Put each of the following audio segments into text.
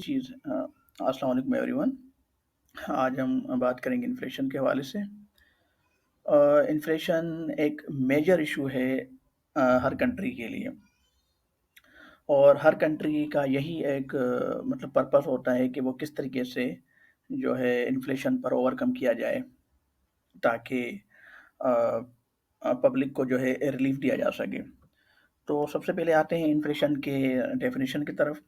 चीज़ अस्सलाम वालेकुम एवरीवन। आज हम बात करेंगे इन्फ्लेशन के हवाले से। इन्फ्लेशन एक मेजर इशू है हर कंट्री के लिए और हर कंट्री का यही एक मतलब पर्पस होता है कि वो किस तरीके से जो है इन्फ्लेशन पर ओवरकम किया जाए ताकि अ पब्लिक को जो है रिलीफ दिया जा सके। तो सबसे पहले आते हैं इन्फ्लेशन के डेफिनिशन की तरफ।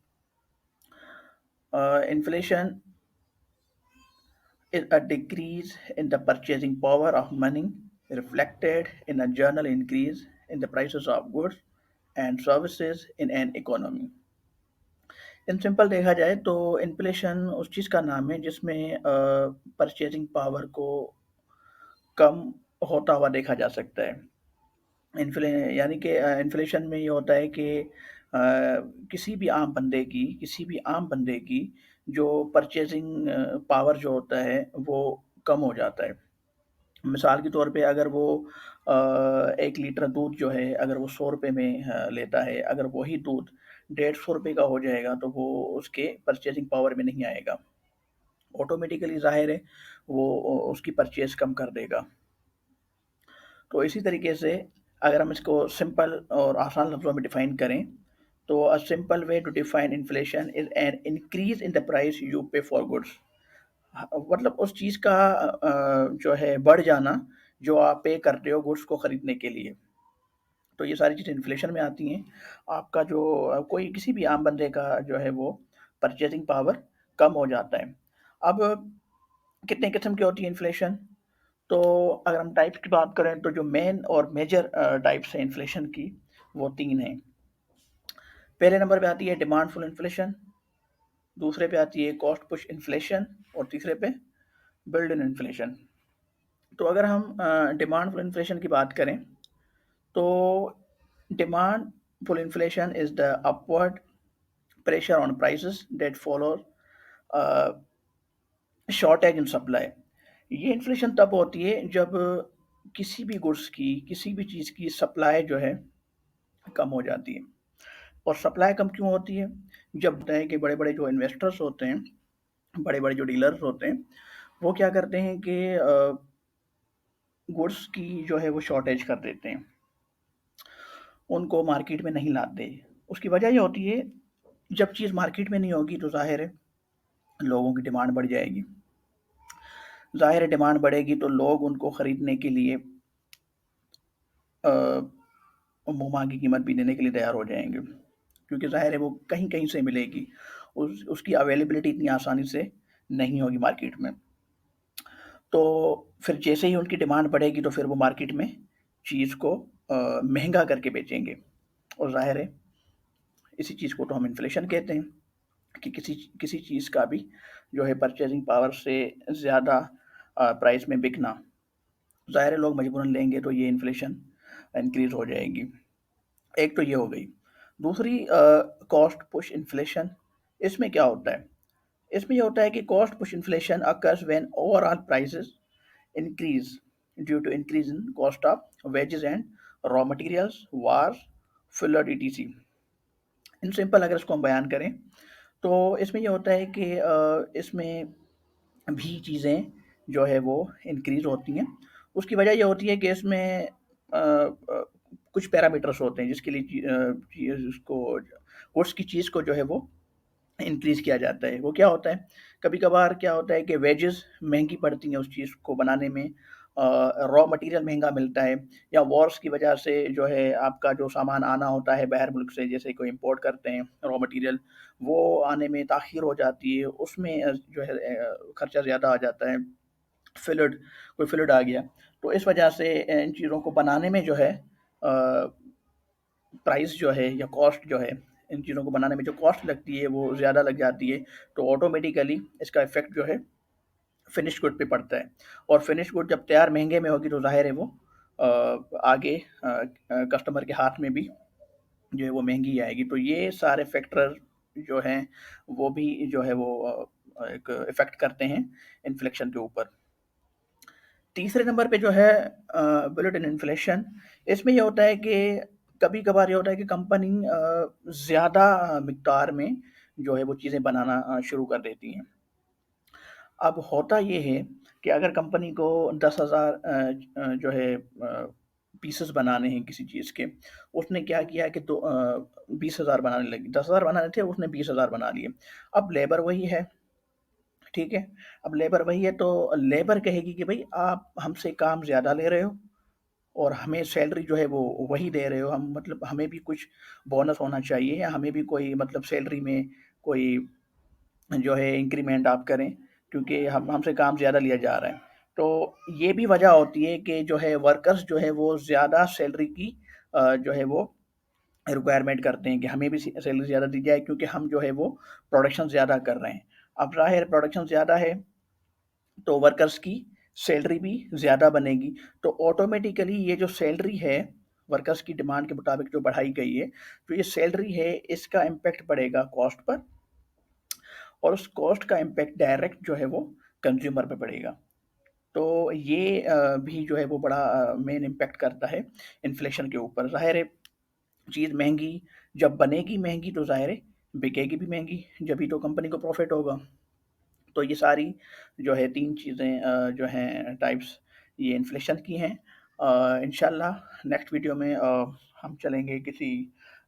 Inflation is a decrease in the purchasing power of money reflected in a general increase in the prices of goods and services in an economy. In simple देखा जाए तो इन्फ्लेशन उस चीज़ का नाम है जिसमें परचेजिंग पावर को कम होता हुआ देखा जा सकता है। यानी कि इन्फ्लेशन में ये होता है कि किसी भी आम बंदे की जो परचेजिंग पावर जो होता है वो कम हो जाता है। मिसाल के तौर पे अगर वो 1 लीटर दूध जो है अगर वो ₹100 में लेता है, अगर वही दूध ₹150 का हो जाएगा तो वो उसके परचेजिंग पावर में नहीं आएगा। ऑटोमेटिकली ज़ाहिर है वो उसकी परचेज़ कम कर देगा। तो इसी तरीके से अगर हम इसको सिंपल और आसान लफ्ज़ों में डिफ़ाइन करें, तो a simple way to define inflation is an increase in the price you pay for goods. मतलब उस चीज़ का जो है बढ़ जाना, जो आप पे करते हो गुड्स को खरीदने के लिए। तो ये सारी चीज़ें इन्फ्लेशन में आती हैं। आपका जो कोई किसी भी आम बंदे का जो है वो परचेज़िंग पावर कम हो जाता है। अब कितने किस्म की होती है इन्फ्लेशन? तो अगर हम टाइप्स की बात करें तो जो मेन और मेजर टाइप्स हैं इन्फ्लेशन की, वो 3 हैं। पहले नंबर पे आती है डिमांडफुल इन्फ्लेशन, दूसरे पे आती है कॉस्ट पुश इन्फ्लेशन और तीसरे पे बिल्ड इन इन्फ्लेशन। तो अगर हम डिमांडफुल इन्फ्लेशन की बात करें, तो demand pull inflation is the upward pressure on prices that follows a, shortage in supply. ये इन्फ्लेशन तब होती है जब किसी भी गुड्स की, किसी भी चीज़ की सप्लाई जो है कम हो जाती है। और सप्लाई कम क्यों होती है? जब होता है कि बड़े-बड़े जो इन्वेस्टर्स होते हैं, बड़े-बड़े जो डीलर्स होते हैं, वो क्या करते हैं कि गुड्स की जो है वो शॉर्टेज कर देते हैं। उनको मार्केट में नहीं लाते। उसकी वजह ये होती है, जब चीज़ मार्केट में नहीं होगी तो ज़ाहिर है लोगों की डिमांड बढ़ जाएगी। ज़ाहिर है डिमांड बढ़ेगी तो लोग उनको खरीदने के लिए मुँह माँगी कीमत भी देने के लिए तैयार हो जाएँगे। क्योंकि ज़ाहिर है वो कहीं-कहीं से मिलेगी। उसकी अवेलेबिलिटी इतनी आसानी से नहीं होगी मार्केट में। तो फिर जैसे ही उनकी डिमांड बढ़ेगी तो फिर वो मार्केट में चीज़ को महँगा करके बेचेंगे और ज़ाहिर है इसी चीज़ को तो हम इन्फ्लेशन कहते हैं कि किसी किसी चीज़ का भी जो है परचेज़िंग पावर से ज़्यादा प्राइस में बिकना। ज़ाहिर है लोग मजबूरन लेंगे तो ये इन्फ्लेशन इंक्रीज़ हो जाएगी। एक तो ये हो गई। दूसरी कॉस्ट पुश इन्फ्लेशन। इसमें क्या होता है? इसमें ये होता है कि cost push inflation occurs when overall prices increase due to increase in cost of wages and raw materials, wars, flood etc. In simple अगर इसको हम बयान करें, तो इसमें ये होता है कि इसमें भी चीज़ें जो है वो इंक्रीज़ होती हैं। उसकी वजह ये होती है कि इसमें कुछ पैरामीटर्स होते हैं जिसके लिए चीज़ उसको गुड्स की चीज़ को जो है वो इंक्रीज़ किया जाता है। वो क्या होता है, कभी-कभार क्या होता है कि वेजेस महँगी पड़ती हैं उस चीज़ को बनाने में, रॉ मटीरियल महँगा मिलता है या वॉर्स की वजह से जो है आपका जो सामान आना होता है बाहर मुल्क से, जैसे कोई इम्पोर्ट करते हैं रॉ मटीरियल, वो आने में ताख़ीर हो जाती है, उसमें जो है खर्चा ज़्यादा आ जाता है। फ्लड कोई फ्लड आ गया, तो इस वजह से इन चीज़ों को बनाने में जो है प्राइस जो है या कॉस्ट जो है, इन चीज़ों को बनाने में जो कॉस्ट लगती है वो ज़्यादा लग जाती है, तो ऑटोमेटिकली इसका इफ़ेक्ट जो है फिनिश गुड पे पड़ता है और फिनिश गुड जब तैयार महँगे में होगी तो ज़ाहिर है वो आगे कस्टमर के हाथ में भी जो है वो महँगी आएगी। तो ये सारे फैक्टर जो हैं वो भी जो है वो एक इफ़ेक्ट करते हैं इन्फ्लेशन के ऊपर। तीसरे नंबर पे जो है बुलेट इन इन्फ्लेशन। इसमें ये होता है कि कभी-कभार ये होता है कि कंपनी ज़्यादा मिक़दार में जो है वो चीज़ें बनाना शुरू कर देती हैं। अब होता ये है कि अगर कंपनी को 10,000 जो है पीसेस बनाने हैं किसी चीज़ के, उसने क्या किया कि 20,000 बनाने लगी, 10,000 बनाने थे, उसने 20,000 बना लिए। अब लेबर वही है, ठीक है? अब लेबर वही है, तो लेबर कहेगी कि भई आप हमसे काम ज़्यादा ले रहे हो और हमें सैलरी जो है वो वही दे रहे हो, हम मतलब हमें भी कुछ बोनस होना चाहिए, या हमें भी कोई मतलब सैलरी में कोई जो है इंक्रीमेंट आप करें, क्योंकि हम हमसे काम ज़्यादा लिया जा रहा है। तो ये भी वजह होती है कि जो है वर्कर्स जो है वो ज़्यादा सैलरी की जो है वो रिक्वायरमेंट करते हैं कि हमें भी सैलरी ज़्यादा दी जाए, क्योंकि हम जो है वो प्रोडक्शन ज़्यादा कर रहे हैं। अब ज़ाहिर है प्रोडक्शन ज़्यादा है तो वर्कर्स की सैलरी भी ज़्यादा बनेगी। तो ऑटोमेटिकली ये जो सैलरी है, वर्कर्स की डिमांड के मुताबिक जो बढ़ाई गई है, तो ये सैलरी है इसका इम्पैक्ट पड़ेगा कॉस्ट पर, और उस कॉस्ट का इम्पैक्ट डायरेक्ट जो है वो कंज़्यूमर पे पड़ेगा। तो ये भी जो है वो बड़ा मेन इम्पैक्ट करता है इन्फ्लेशन के ऊपर। ज़ाहिर है चीज़ महँगी जब बनेगी महँगी, तो ज़ाहिर है बिकेगी भी महँगी, जभी तो कंपनी को प्रॉफ़िट होगा। तो ये सारी जो है 3 चीज़ें जो हैं टाइप्स, ये इन्फ्लेशन की हैं। इंशाल्लाह नेक्स्ट वीडियो में हम चलेंगे किसी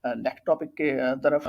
नेक्स्ट टॉपिक के तरफ।